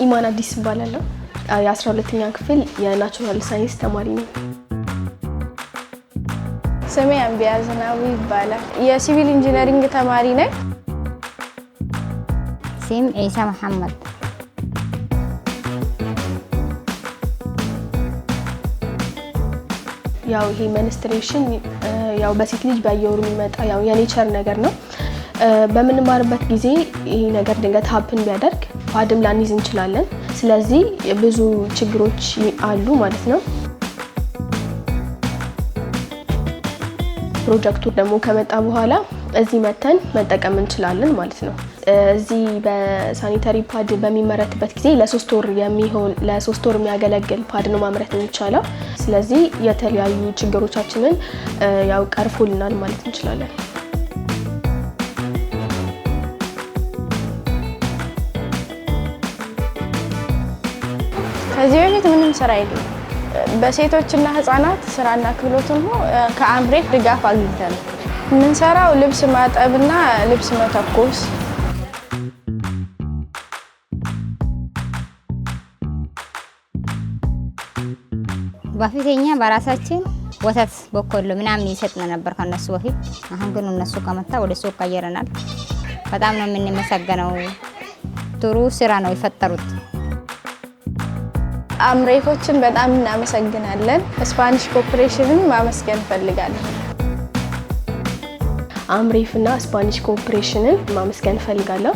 ኢማን አዲስ እባላለሁ። የ12ኛ ክፍል የናቹራል ሳይንስ ተማሪ ነኝ። ስሜ አንቢያ ዝናቡ ይባላል። የሲቪል ኢንጂነሪንግ ተማሪ ነኝ። ስም ኢሳ መሐመድ። ያው ይሄ መንስትሬሽን ያው በሴት ልጅ በየወሩ የሚመጣ ያው የኔቸር ነገር ነው። በምንማርበት ጊዜ ይሄ ነገር ድንገት ሀፕን ቢያደርግ ፓድም ላንይዝ እንችላለን። ስለዚህ ብዙ ችግሮች አሉ ማለት ነው። ፕሮጀክቱ ደግሞ ከመጣ በኋላ እዚህ መተን መጠቀም እንችላለን ማለት ነው። እዚህ በሳኒታሪ ፓድ በሚመረትበት ጊዜ ለ3 ወር የሚያገለግል ፓድ ነው ማምረት የሚቻለው። ስለዚህ የተለያዩ ችግሮቻችንን ያው ቀርፎልናል ማለት እንችላለን። ከዚህ በፊት ምንም ስራ የለም። በሴቶችና ህፃናት ስራና ክህሎትን ከአምሬፍ ድጋፍ አግኝተናል። የምንሰራው ልብስ ማጠብና ልብስ መተኮስ። በፊተኛ በራሳችን ወተት በቆሎ ምናምን ይሰጥና ነበር ከነሱ በፊት። አሁን ግን እነሱ ከመጣ ወደ ሱቅ ቀየረናል። በጣም ነው የምንመሰገነው። ጥሩ ስራ ነው የፈጠሩት። አምሬፎችን በጣም እናመሰግናለን። ስፓኒሽ ኮኦፕሬሽንን ማመስገን ፈልጋለሁ። አምሬፍና ስፓኒሽ ኮኦፕሬሽንን ማመስገን ፈልጋለሁ።